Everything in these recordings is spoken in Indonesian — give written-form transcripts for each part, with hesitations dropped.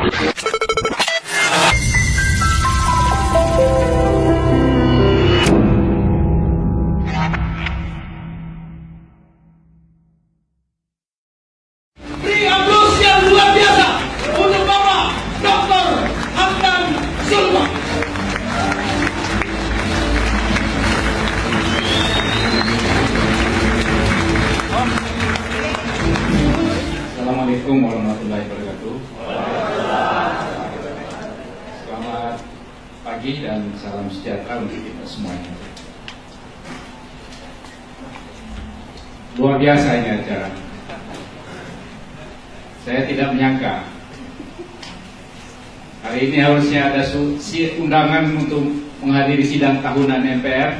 Beri aplaus yang luar biasa untuk Bapak Dr. Hamdan Zulfa. Assalamualaikum warahmatullahi wabarakatuh. Selamat pagi dan salam sejahtera untuk kita semuanya. Luar biasa ini acara. Saya tidak menyangka hari ini harusnya ada undangan untuk menghadiri sidang tahunan MPR.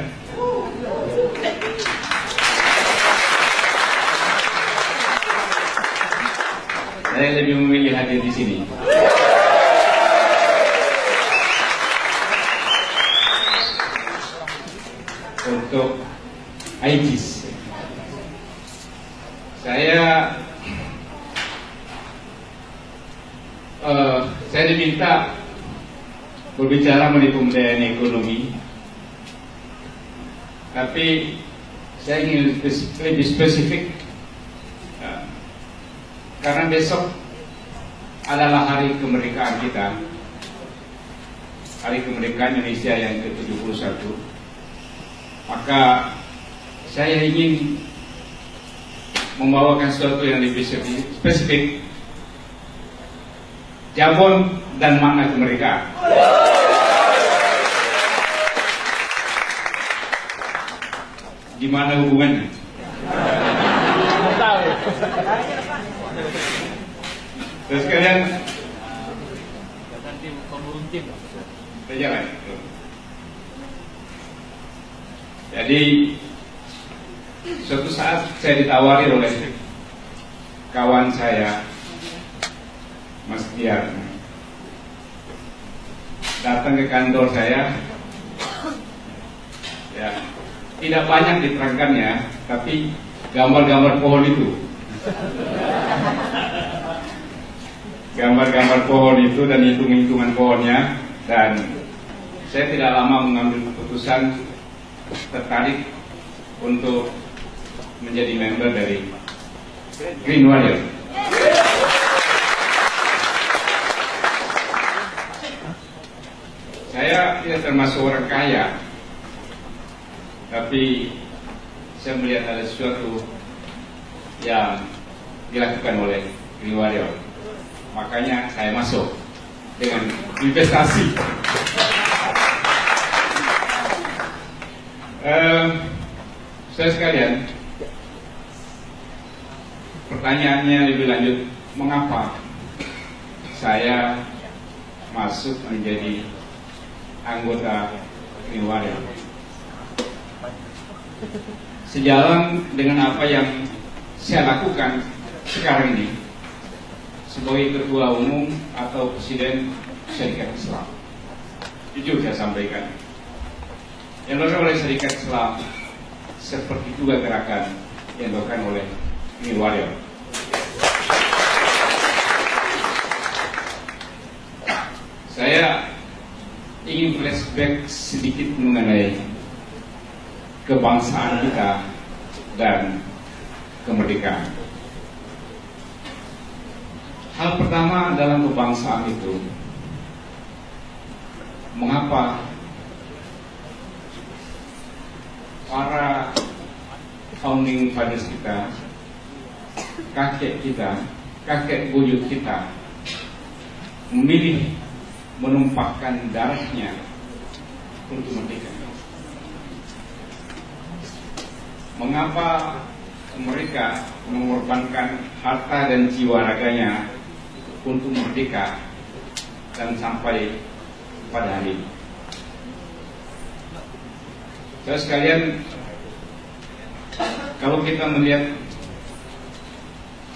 Saya lebih memilih hadir di sini. Untuk IGIS, saya diminta berbicara mengenai pemberdayaan ekonomi, tapi saya ingin lebih spesifik. Karena besok adalah hari kemerdekaan kita, hari kemerdekaan Indonesia yang ke-71. Maka saya ingin membawakan sesuatu yang lebih spesifik, Jabon dan makna kemerdekaan. Di mana hubungannya? Terus kalian berjalan. Jadi suatu saat saya ditawari oleh kawan saya, Mas Diar, datang ke kantor saya. Ya, tidak banyak diterangkannya, tapi gambar-gambar pohon itu. Gambar-gambar pohon itu dan hitung-hitungan pohonnya, dan saya tidak lama mengambil keputusan tertarik untuk menjadi member dari Green Warrior. Saya tidak termasuk orang kaya, tapi saya melihat ada sesuatu yang dilakukan oleh Green Warrior. Makanya saya masuk dengan investasi. Saya sekalian, pertanyaannya lebih lanjut, mengapa saya masuk menjadi anggota Green Warrior? Sejalan dengan apa yang saya lakukan sekarang ini sebagai ketua umum atau presiden Syarikat Islam. Jujur saya sampaikan, yang dilakukan oleh Syarikat Islam seperti juga gerakan yang dilakukan oleh Green Warrior. Saya ingin flashback sedikit mengenai kebangsaan kita dan kemerdekaan. Hal pertama dalam kebangsaan itu, mengapa para founding fathers kita, kakek kita, kakek buyut kita memilih menumpahkan darahnya untuk merdeka? Mengapa mereka mengorbankan harta dan jiwa raganya untuk merdeka dan sampai pada hari ini? Saudara sekalian, kalau kita melihat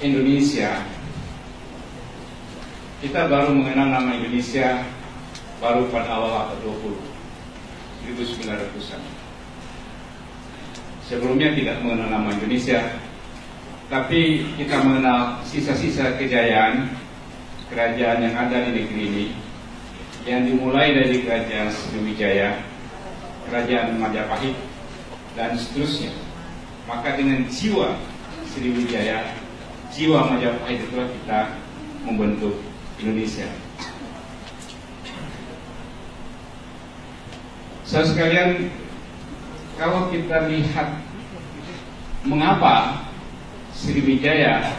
Indonesia, kita baru mengenal nama Indonesia baru pada awal abad 20, 1900-an. Sebelumnya tidak mengenal nama Indonesia, tapi kita mengenal sisa-sisa kejayaan kerajaan yang ada di negeri ini, yang dimulai dari kerajaan Sriwijaya, kerajaan Majapahit, dan seterusnya. Maka dengan jiwa Sriwijaya, jiwa Majapahit itulah kita membentuk Indonesia. Saudara sekalian, kalau kita lihat mengapa Sriwijaya,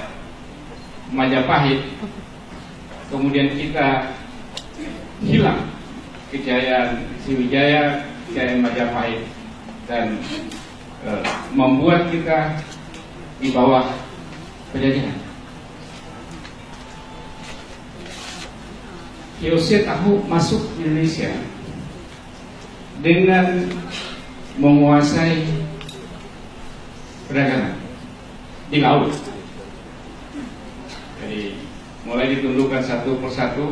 Majapahit, kemudian kita hilang kejayaan Sriwijaya, kejayaan Majapahit, dan membuat kita di bawah penjajahan. VOC tahu masuk Indonesia dengan menguasai perdagangan di laut. Jadi mulai ditundukkan satu persatu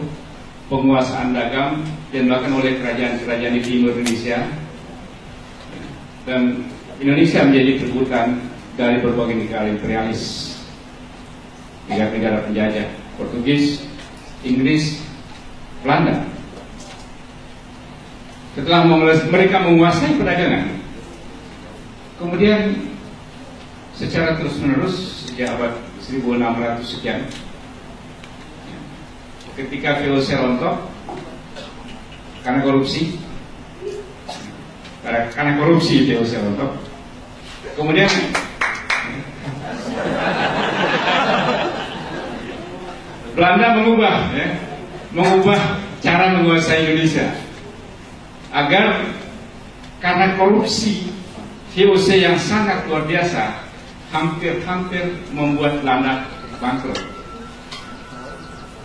penguasaan dagang yang dilakukan oleh kerajaan-kerajaan di timur Indonesia, dan Indonesia menjadi perebutan dari berbagai negara imperialis, negara-negara penjajah, Portugis, Inggris, Belanda. Setelah mereka menguasai perdagangan, kemudian secara terus-menerus sejak abad 1600 sekian, ketika VOC rontok karena korupsi, VOC rontok, kemudian Belanda mengubah cara menguasai Indonesia agar karena korupsi VOC yang sangat luar biasa, hampir membuat Belanda bangkrut.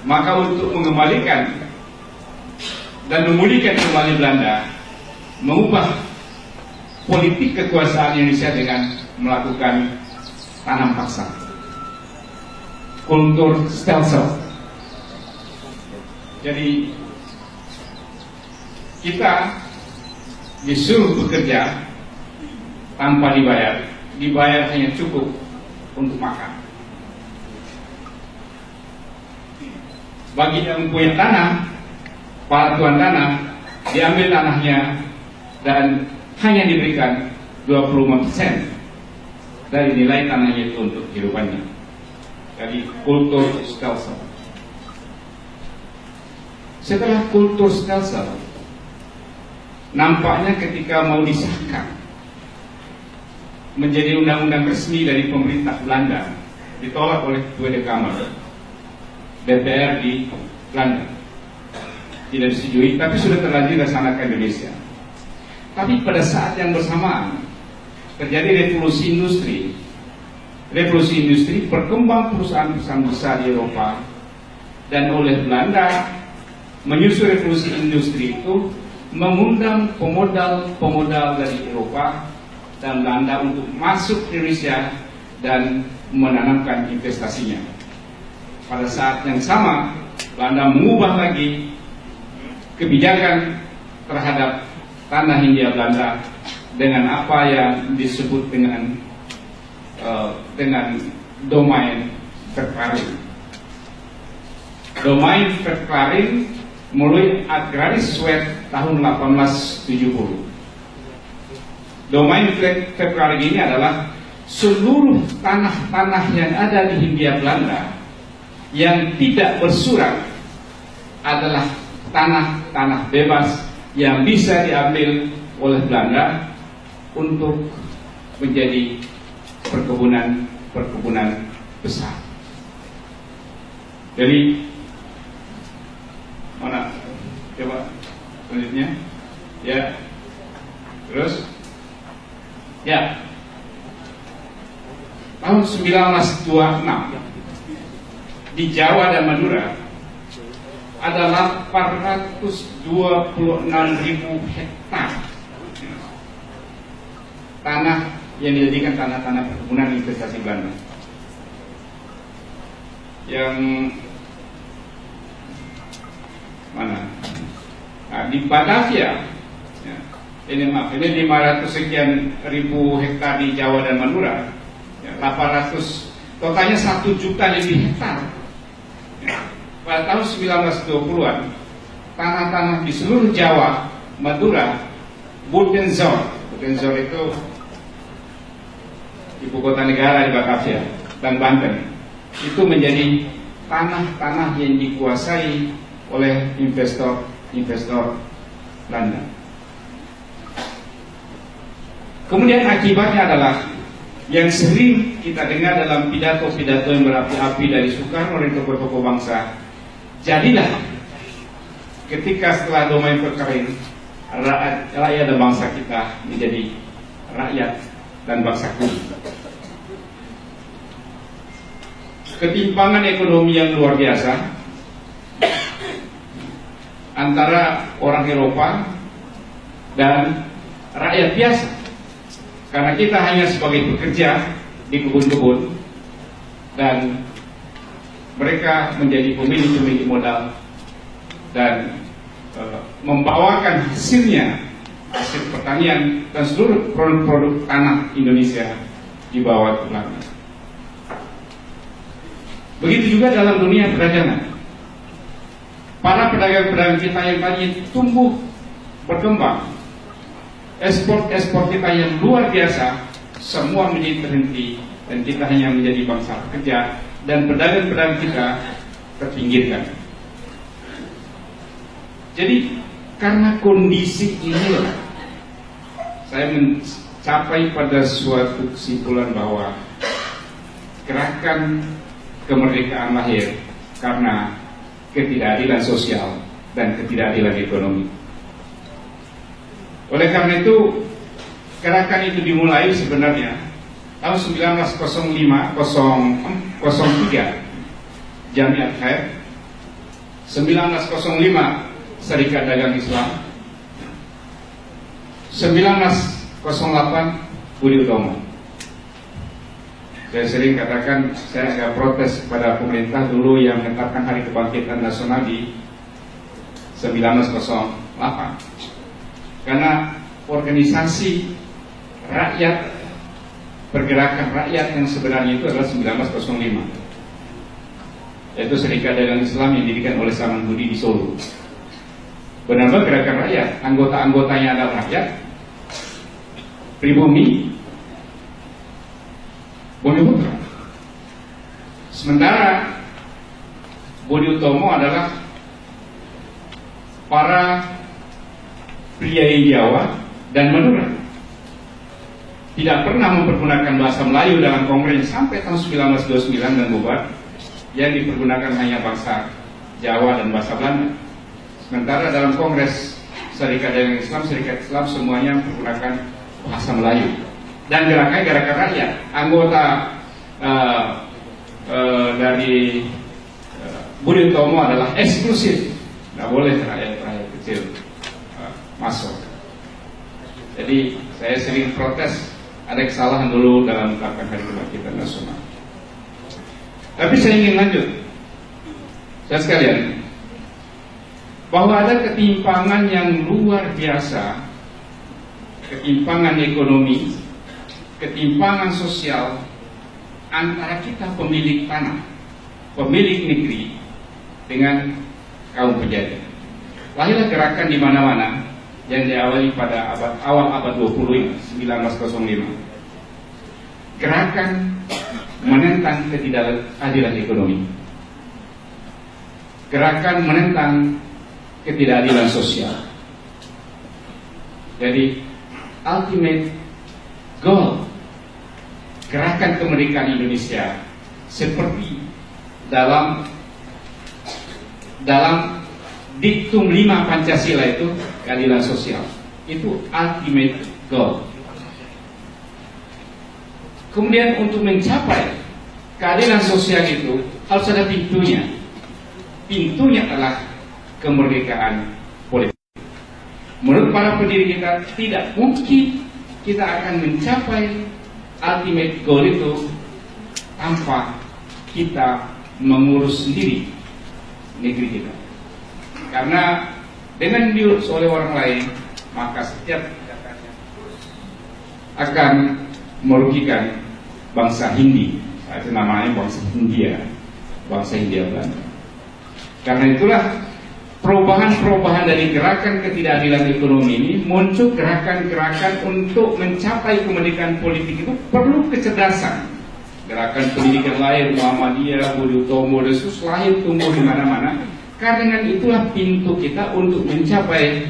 Maka untuk mengembalikan dan memulihkan kembali Belanda, mengubah politik kekuasaan Indonesia dengan melakukan tanam paksa, kultur stelsel. Jadi kita disuruh bekerja tanpa dibayar hanya cukup untuk makan. Bagi yang punya tanah, para tuan tanah diambil tanahnya dan hanya diberikan 25% dari nilai tanahnya itu untuk kehidupannya. Jadi kultur stelsel. Setelah kultur stelsel, nampaknya ketika mau disahkan menjadi undang-undang resmi dari pemerintah Belanda, ditolak oleh Tweede Kamer, DPR di Belanda, tidak disetujui, tapi sudah terlanjur dilaksanakan Indonesia. Tapi pada saat yang bersamaan terjadi revolusi industri. Revolusi industri, berkembang perusahaan-perusahaan besar di Eropa, dan oleh Belanda menyusul revolusi industri itu mengundang pemodal dari Eropa dan Belanda untuk masuk ke Indonesia dan menanamkan investasinya. Pada saat yang sama, Belanda mengubah lagi kebijakan terhadap tanah Hindia Belanda dengan apa yang disebut dengan domain verklaring. Domain verklaring melalui Agraris Wet tahun 1870. Domain verklaring ini adalah seluruh tanah-tanah yang ada di Hindia Belanda yang tidak bersurat adalah tanah-tanah bebas yang bisa diambil oleh Belanda untuk menjadi perkebunan besar. Jadi mana? Coba selanjutnya. Ya. Terus. Ya. Tahun 1926 di Jawa dan Madura ada 826.000 hektar tanah yang dijadikan tanah-tanah perkebunan investasi Belanda. Yang mana? Nah, di Batavia, ya, ini 500 sekian ribu hektar di Jawa dan Madura, ya, 800, totalnya 1 juta lebih hektar. Ya, pada tahun 1920-an, tanah-tanah di seluruh Jawa, Madura, Budenzoor itu ibu kota negara di Batavia dan Banten, itu menjadi tanah-tanah yang dikuasai oleh investor Belanda. Kemudian akibatnya adalah yang sering kita dengar dalam pidato-pidato yang berapi-api dari Soekarno dan tokoh-tokoh bangsa. Jadilah ketika setelah domain berkering, rakyat dan bangsa kita menjadi rakyat dan bangsa kuning. Ketimpangan ekonomi yang luar biasa antara orang Eropa dan rakyat biasa, karena kita hanya sebagai pekerja di kebun-kebun dan mereka menjadi pemilik modal dan membawakan hasil pertanian dan seluruh produk-produk tanah Indonesia dibawa ke Belanda. Begitu juga dalam dunia perdagangan. Para pedagang-pedagang kita yang tadi tumbuh berkembang, ekspor kita yang luar biasa, semua menjadi terhenti dan kita hanya menjadi bangsa pekerja dan pedagang-pedagang kita terpinggirkan. Jadi karena kondisi inilah saya mencapai pada suatu kesimpulan bahwa gerakan kemerdekaan lahir karena ketidakadilan sosial dan ketidakadilan ekonomi. Oleh karena itu, gerakan itu dimulai sebenarnya tahun 1903 Jamiat Khair, 1905 Serikat Dagang Islam, 1908 Budi Utomo. Saya sering katakan, saya agak protes kepada pemerintah dulu yang menetapkan Hari Kebangkitan Nasional di 1908, karena organisasi rakyat, pergerakan rakyat yang sebenarnya itu adalah 1905, yaitu Serikat Dagang Islam yang didirikan oleh Samanhudi di Solo. Benar-benar gerakan rakyat, anggota-anggotanya adalah rakyat, pribumi, Bumi-Putra. Sementara Budi Utomo adalah para priai Jawa dan Madura. Tidak pernah mempergunakan bahasa Melayu dalam kongres sampai tahun 1929 dan bubar. Yang dipergunakan hanya bahasa Jawa dan bahasa Belanda. Sementara dalam kongres Serikat Dagang Islam, Serikat Islam semuanya menggunakan bahasa Melayu. Dan gerakan rakyat, anggota dari Budi Utomo adalah eksklusif, tidak boleh rakyat kecil masuk. Jadi saya sering protes, ada kesalahan dulu dalam gerakan Hari Kebangkitan Nasional. Tapi saya ingin lanjut, saya sekalian, bahwa ada ketimpangan yang luar biasa, ketimpangan ekonomi, ketimpangan sosial antara kita pemilik tanah, pemilik negeri dengan kaum penjajah. Lahirlah gerakan di mana-mana yang diawali pada awal abad 20 ini, 1905. Gerakan menentang ketidakadilan ekonomi. Gerakan menentang ketidakadilan sosial. Jadi ultimate goal gerakan kemerdekaan Indonesia seperti dalam diktum 5 Pancasila itu, keadilan sosial itu ultimate goal. Kemudian untuk mencapai keadilan sosial itu harus ada pintunya. Pintunya adalah kemerdekaan politik. Menurut para pendiri kita, tidak mungkin kita akan mencapai ultimate goal itu tanpa kita mengurus sendiri negeri kita. Karena dengan diurus oleh orang lain, maka setiap tindakannya akan merugikan bangsa Hindi. Itu namanya bangsa Hindia Belanda. Karena itulah perubahan-perubahan dari gerakan ketidakadilan ekonomi ini muncul gerakan-gerakan untuk mencapai kemerdekaan politik itu perlu kecerdasan. Gerakan pendidikan lahir Muhammadiyah, Budi Utomo, Yesus lahir tumbuh di mana-mana. Karena itulah pintu kita untuk mencapai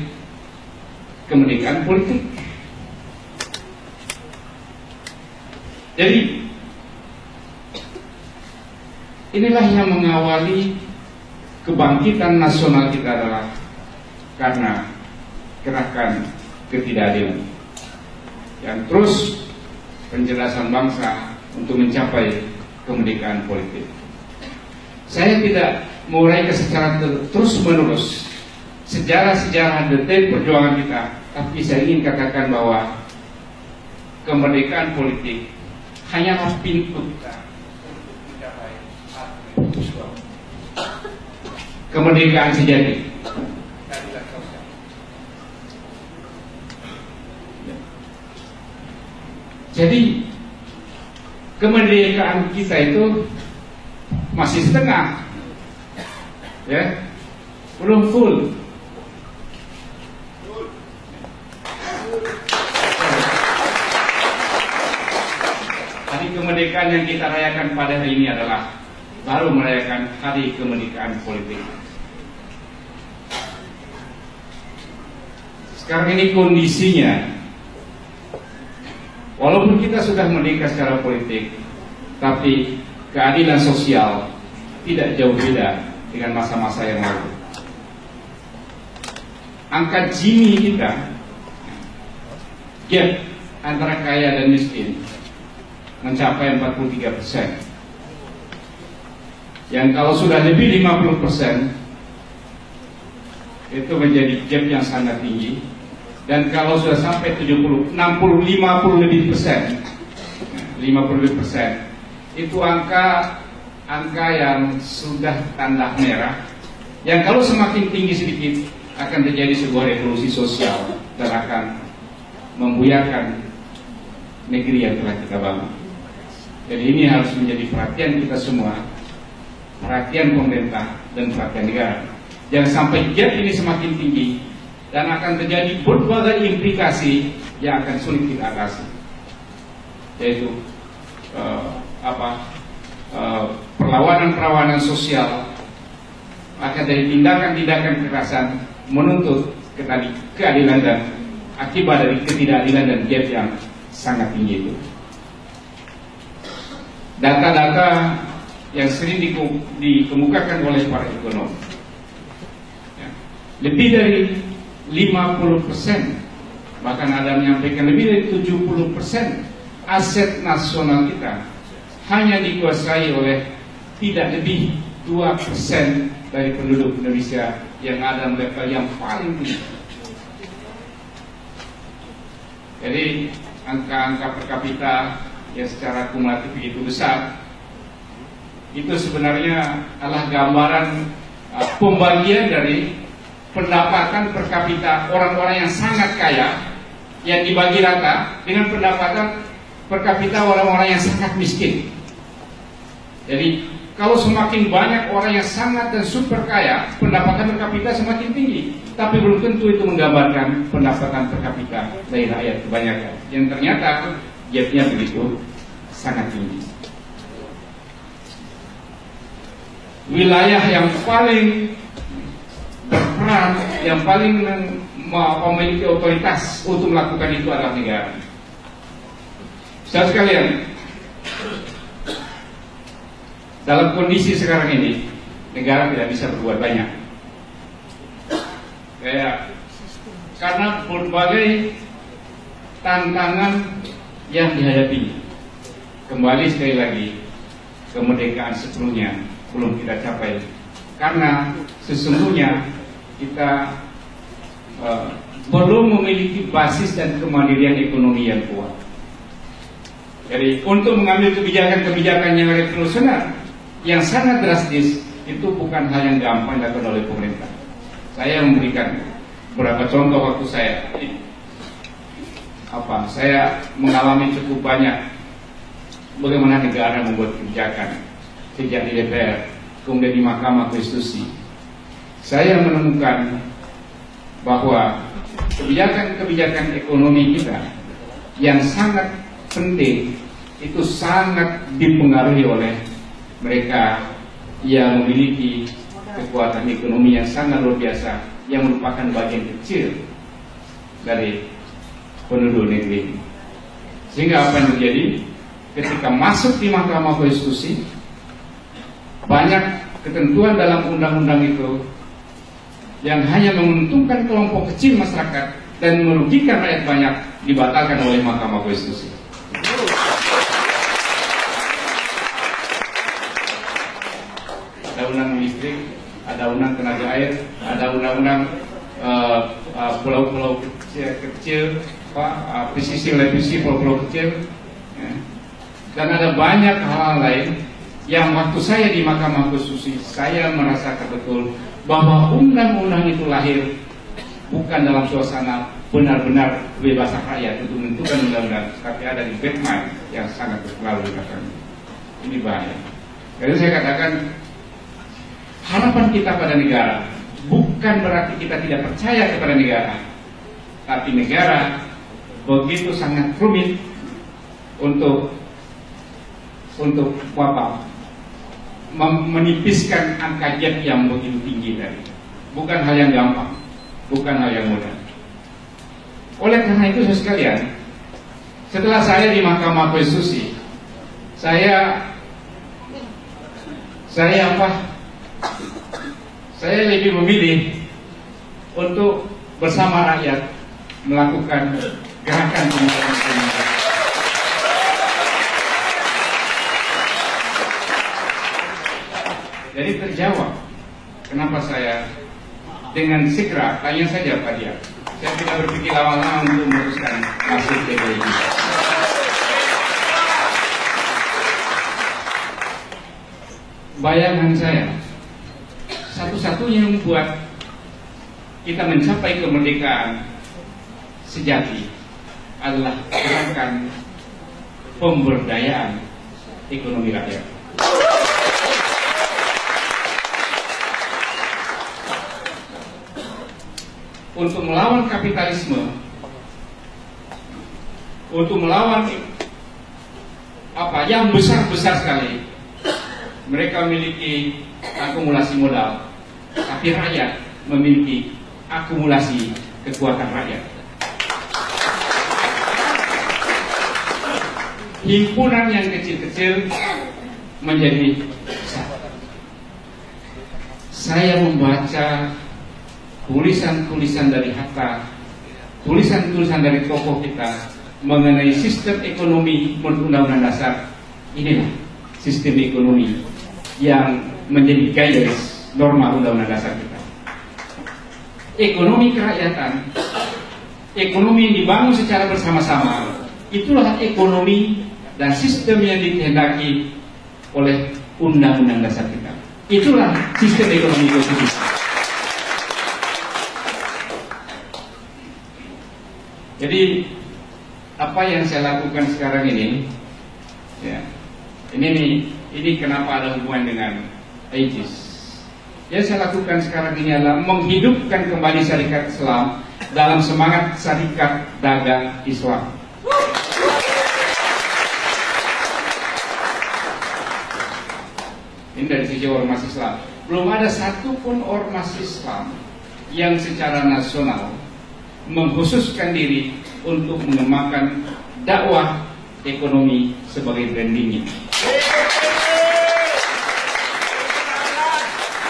kemerdekaan politik. Jadi inilah yang mengawali kebangkitan nasional kita adalah karena gerakan ketidakadilan yang terus penjelasan bangsa untuk mencapai kemerdekaan politik. Saya tidak menguraikan secara terus-menerus sejarah-sejarah detail perjuangan kita, tapi saya ingin katakan bahwa kemerdekaan politik hanyalah pintu kita untuk mencapai kemerdekaan sejati. Jadi kemerdekaan kita itu masih setengah, ya, belum full. Hari kemerdekaan yang kita rayakan pada hari ini adalah baru merayakan hari kemerdekaan politik. Sekarang ini kondisinya, walaupun kita sudah merdeka secara politik, tapi keadilan sosial tidak jauh beda dengan masa-masa yang lalu. Angka Gini kita, gap antara kaya dan miskin, mencapai 43%. Yang kalau sudah lebih 50%, itu menjadi gap yang sangat tinggi. Dan kalau sudah sampai 50 lebih persen, 50%, itu angka yang sudah tanda merah. Yang kalau semakin tinggi sedikit akan terjadi sebuah revolusi sosial dan akan membuyarkan negeri yang telah kita bangun. Jadi ini harus menjadi perhatian kita semua, perhatian pemerintah dan perhatian negara. Jangan sampai gap ini semakin tinggi dan akan terjadi berbagai implikasi yang akan sulit kita atasi, yaitu perlawanan sosial, akan dari tindakan-tindakan kekerasan menuntut keadilan dan akibat dari ketidakadilan dan gap yang sangat tinggi itu. Data-data yang sering dikemukakan oleh para ekonom, ya, lebih dari 50%, bahkan ada menyampaikan lebih dari 70% aset nasional kita hanya dikuasai oleh tidak lebih 2% dari penduduk Indonesia yang ada level yang paling tinggi. Jadi angka-angka per kapita yang secara kumulatif begitu besar itu sebenarnya adalah gambaran pembagian dari pendapatan per kapita orang-orang yang sangat kaya yang dibagi rata dengan pendapatan per kapita orang-orang yang sangat miskin. Jadi kalau semakin banyak orang yang sangat dan super kaya, pendapatan per kapita semakin tinggi, tapi belum tentu itu menggambarkan pendapatan per kapita dari rakyat kebanyakan yang ternyata gapnya begitu sangat tinggi. Wilayah yang paling berperan, yang paling memiliki otoritas untuk melakukan itu adalah negara. Saudara sekalian, dalam kondisi sekarang ini, negara tidak bisa berbuat banyak. Karena berbagai tantangan yang dihadapi. Kembali sekali lagi, kemerdekaan sepenuhnya belum kita capai. Karena sesungguhnya kita belum memiliki basis dan kemandirian ekonomi yang kuat. Jadi untuk mengambil kebijakan-kebijakan yang revolusioner, yang sangat drastis, itu bukan hal yang gampang dilakukan oleh pemerintah. Saya memberikan beberapa contoh waktu saya mengalami cukup banyak bagaimana negara membuat kebijakan sejak di DPR, kemudian di Mahkamah Konstitusi, saya menemukan bahwa kebijakan-kebijakan ekonomi kita yang sangat penting itu sangat dipengaruhi oleh mereka yang memiliki kekuatan ekonomi yang sangat luar biasa, yang merupakan bagian kecil dari penduduk negeri ini. Sehingga apa yang terjadi ketika masuk di Mahkamah Konstitusi, banyak ketentuan dalam undang-undang itu yang hanya menguntungkan kelompok kecil masyarakat dan merugikan rakyat banyak dibatalkan oleh Mahkamah Konstitusi. Ada undang listrik, ada undang tenaga air, ada undang-undang pulau-pulau kecil, pesisir pulau-pulau kecil, ya. Dan ada banyak hal lain yang waktu saya di Mahkamah Konstitusi saya merasakan betul bahwa undang-undang itu lahir bukan dalam suasana benar-benar kebebasan rakyat untuk menentukan undang-undang, tapi ada di backman yang sangat berpengaruh di belakangnya. Ini bahaya. Jadi saya katakan, harapan kita pada negara bukan berarti kita tidak percaya kepada negara, tapi negara begitu sangat rumit untuk menipiskan angka jet yang begitu tinggi tadi. Bukan hal yang gampang, bukan hal yang mudah. Oleh karena itu, saudara sekalian, setelah saya di Mahkamah Konstitusi, saya lebih memilih untuk bersama rakyat melakukan gerakan pemberantasan. Jadi terjawab kenapa saya dengan segera tanya saja Pak Dia. Saya tidak berpikir lama-lama untuk memutuskan hasil PBI. Bayangan saya, satu-satunya yang membuat kita mencapai kemerdekaan sejati adalah gerakan pemberdayaan ekonomi rakyat. Untuk melawan kapitalisme, untuk melawan yang besar-besar sekali, mereka memiliki akumulasi modal, tapi rakyat memiliki akumulasi kekuatan rakyat. Himpunan yang kecil-kecil menjadi besar. Saya membaca tulisan-tulisan dari Hatta, tulisan-tulisan dari tokoh kita mengenai sistem ekonomi menurut Undang-Undang Dasar. Inilah sistem ekonomi yang menjadi guidance norma Undang-Undang Dasar kita. Ekonomi kerakyatan, ekonomi yang dibangun secara bersama-sama, itulah ekonomi dan sistem yang dikehendaki oleh Undang-Undang Dasar kita. Itulah sistem ekonomi konstitusi. Jadi apa yang saya lakukan sekarang ini, ya, ini kenapa ada hubungan dengan AGIS. Yang saya lakukan sekarang ini adalah menghidupkan kembali syarikat Islam dalam semangat syarikat dagang Islam. Ini dari sisi ormas Islam. Belum ada satupun ormas Islam yang secara nasional mengkhususkan diri untuk mengembangkan dakwah ekonomi sebagai brandingnya.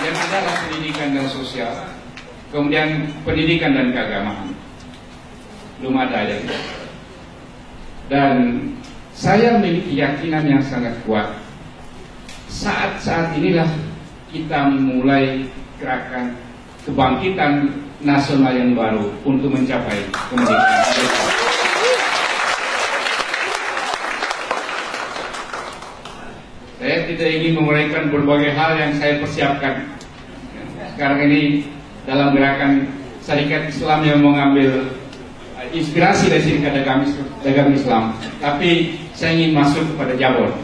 Yang adalah pendidikan dan sosial, kemudian pendidikan dan keagamaan. Belum ada yang itu. Dan saya memiliki keyakinan yang sangat kuat. Saat-saat inilah kita mulai gerakan kebangkitan nasional yang baru untuk mencapai kemerdekaan. Saya tidak ingin menguraikan berbagai hal yang saya persiapkan. Sekarang ini dalam gerakan syarikat Islam yang mengambil inspirasi dari syarikat dagang Islam, tapi saya ingin masuk kepada Jabon.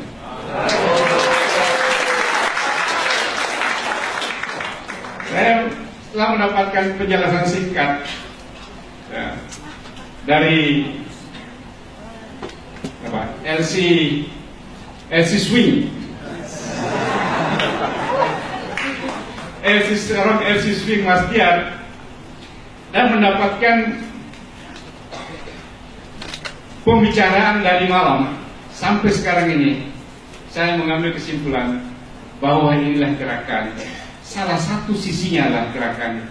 setelah mendapatkan penjelasan singkat ya, dari LC Swing, seorang LC Swing Mas Dian, dan mendapatkan pembicaraan dari malam sampai sekarang ini, saya mengambil kesimpulan bahwa inilah gerakan, salah satu sisinya adalah gerakan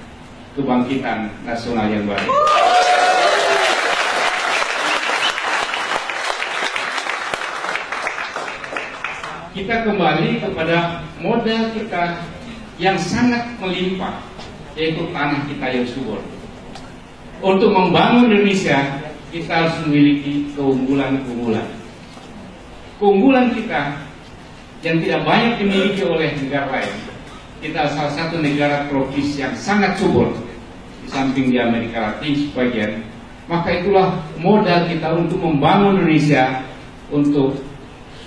kebangkitan nasional yang baru. Kita kembali kepada modal kita yang sangat melimpah, yaitu tanah kita yang subur. Untuk membangun Indonesia, kita harus memiliki keunggulan-keunggulan. Keunggulan kita yang tidak banyak dimiliki oleh negara lain. Kita salah satu negara tropis yang sangat subur, di samping di Amerika Latin sebagian. Maka itulah modal kita untuk membangun Indonesia, untuk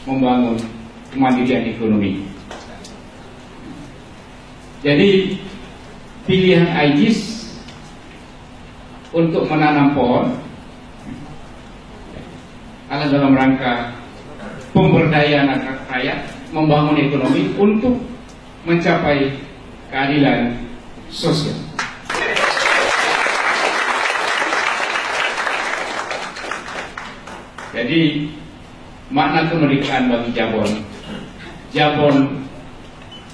membangun kemandirian ekonomi. Jadi pilihan Aegis untuk menanam pohon adalah dalam rangka pemberdayaan rakyat, membangun ekonomi untuk mencapai keadilan sosial. Jadi makna kemerdekaan bagi Jabon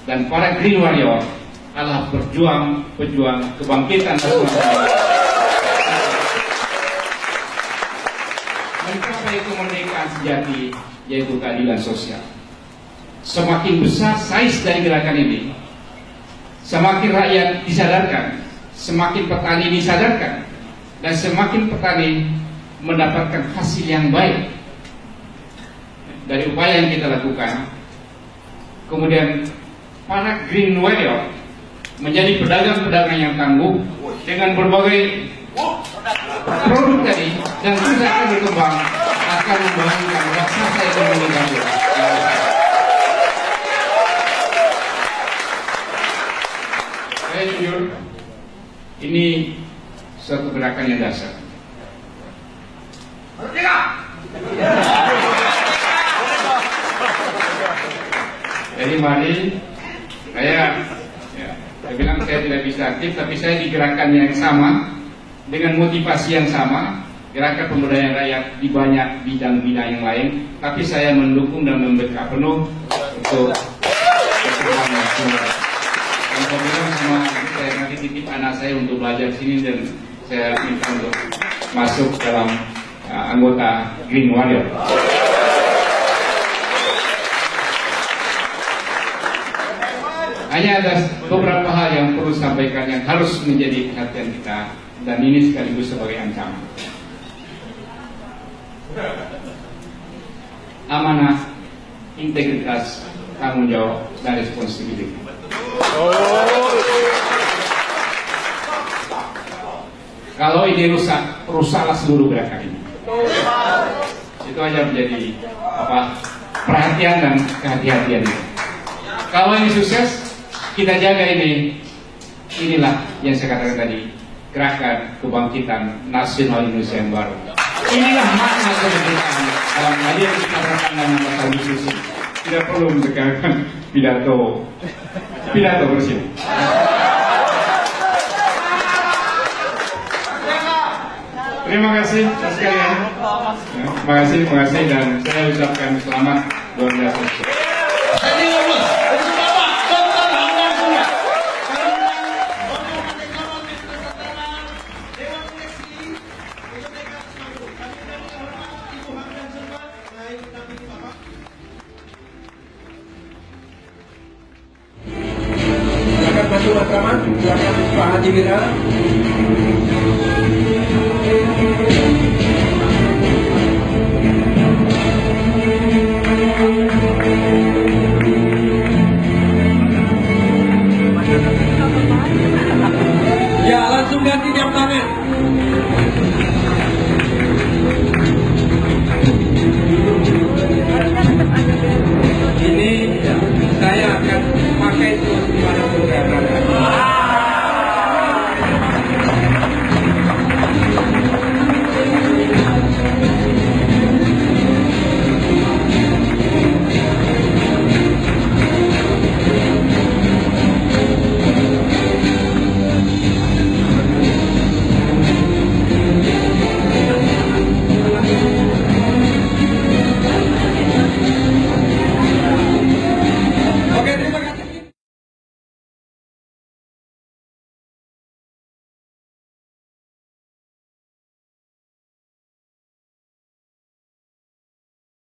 dan para Green Warrior adalah pejuang kebangkitan nasional mencapai kemerdekaan sejati, yaitu keadilan sosial. Semakin besar size dari gerakan ini, semakin rakyat disadarkan, semakin petani disadarkan, dan semakin petani mendapatkan hasil yang baik dari upaya yang kita lakukan. Kemudian para Green Warrior menjadi pedagang-pedagang yang tangguh dengan berbagai produk tadi, dan sudah akan berkembang, akan membangun raksasa ekonomi baru. Saya jujur, ini suatu gerakan yang dasar. Jadi mari, saya bilang saya tidak bisa aktif, tapi saya di gerakan yang sama, dengan motivasi yang sama, gerakan pemberdayaan rakyat di banyak bidang-bidang yang lain, tapi saya mendukung dan membackup penuh untuk perkembangan nasional. Dan saya bilang sama saya nanti titip anak saya untuk belajar sini, dan saya minta untuk masuk dalam anggota Green Warrior. Hanya ada beberapa hal yang perlu sampaikan yang harus menjadi perhatian kita, dan ini sekaligus sebagai ancaman. Amanah, integritas, tanggung jawab, dan responsibility. Kalau ini rusak, rusaklah seluruh gerakan ini. Itu aja menjadi perhatian dan kehati-hatian. Kalau ini sukses, kita jaga ini. Inilah yang saya katakan tadi, gerakan kebangkitan nasional Indonesia yang baru. Inilah makna kemerdekaan dalam hal yang kita katakan dalam masalah diskusi. Tidak perlu mendengarkan pidato bersih. Terima kasih sekalian. Terima kasih, dan saya ucapkan selamat luar biasa. Silakan Pak Haji Wira. Ya, langsung ganti jam tangan.